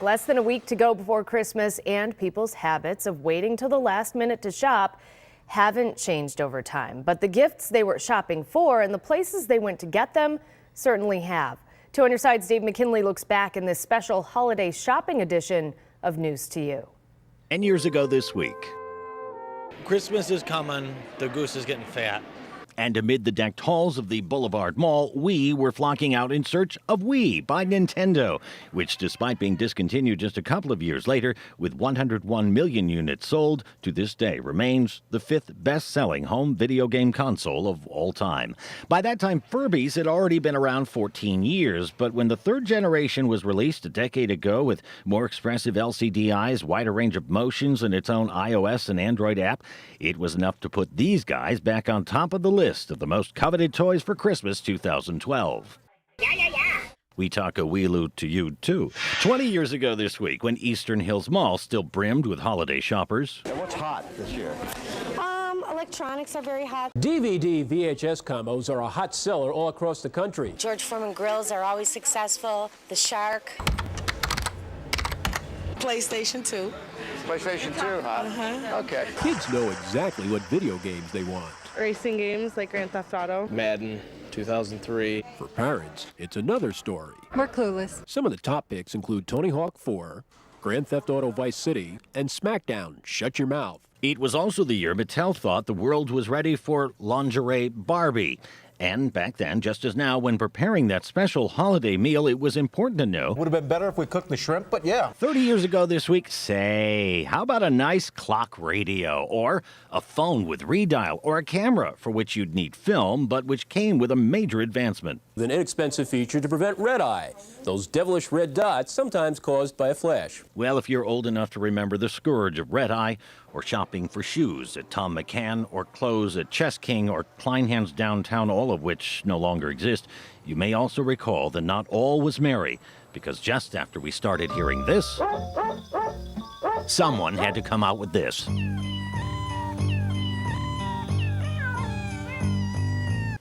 Less than a week to go before Christmas, and people's habits of waiting till the last minute to shop haven't changed over time. But the gifts they were shopping for and the places they went to get them certainly have. 2 on your side's Dave McKinley looks back in this special holiday shopping edition of News to You. And years ago this week. Christmas is coming, the goose is getting fat. And amid the decked halls of the Boulevard Mall, we were flocking out in search of Wii by Nintendo, which, despite being discontinued just a couple of years later, with 101 million units sold, to this day remains the 5th best-selling home video game console of all time. By that time, Furby's had already been around 14 years, but when the third generation was released a decade ago with more expressive LCD eyes, wider range of motions, and its own iOS and Android app, it was enough to put these guys back on top of the list of the most coveted toys for Christmas 2012. We talk a wheeloo to you, too. 20 years ago this week, when Eastern Hills Mall still brimmed with holiday shoppers. And what's hot this year? Electronics are very hot. DVD VHS combos are a hot seller all across the country. George Foreman grills are always successful. The Shark. PlayStation 2. PlayStation 2, huh? Okay. Kids know exactly what video games they want. Racing games like Grand Theft Auto. Madden, 2003. For parents, it's another story. We're clueless. Some of the top picks include Tony Hawk 4, Grand Theft Auto Vice City, and SmackDown, Shut Your Mouth. It was also the year Mattel thought the world was ready for lingerie Barbie. And back then, just as now, when preparing that special holiday meal, it was important to know. Would have been better if we cooked the shrimp, but yeah. 30 years ago this week, say, how about a nice clock radio, or a phone with redial, or a camera for which you'd need film, but which came with a major advancement. With an inexpensive feature to prevent red eye, those devilish red dots sometimes caused by a flash. Well, if you're old enough to remember the scourge of red eye, or shopping for shoes at Tom McCann, or clothes at Chess King, or Kleinhand's downtown, all of which no longer exist, you may also recall that not all was merry, because just after we started hearing this, someone had to come out with this.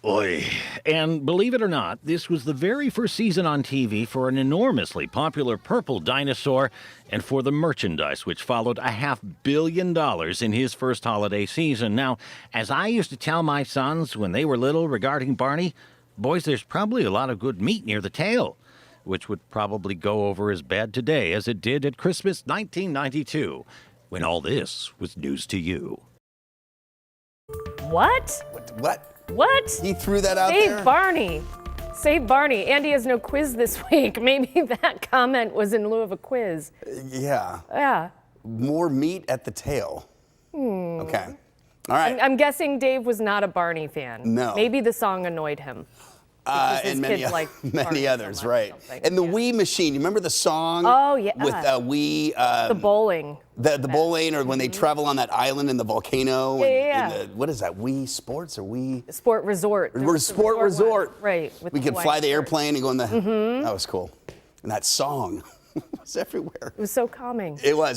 Oy. And believe it or not, this was the very first season on TV for an enormously popular purple dinosaur and for the merchandise, which followed $500 million in his first holiday season. Now, as I used to tell my sons when they were little regarding Barney, boys, there's probably a lot of good meat near the tail, which would probably go over as bad today as it did at Christmas 1992, when all this was news to you. What? What? What? He threw that out there? Save Barney. Save Barney. Andy has no quiz this week. Maybe that comment was in lieu of a quiz. Yeah. Yeah. More meat at the tail. Okay. All right. I'm guessing Dave was not a Barney fan. No. Maybe the song annoyed him. And many, many others, right? And the Wii machine. You remember the song? Oh, yeah. With Wii. The bowling. The bowling, or when they travel on that island in the volcano. Yeah. What is that? Wii Sports or Wii? Sport Resort. Sport Resort. One. Right. We could fly the airplane and go in the. That was cool. And that song was everywhere. It was so calming. It was.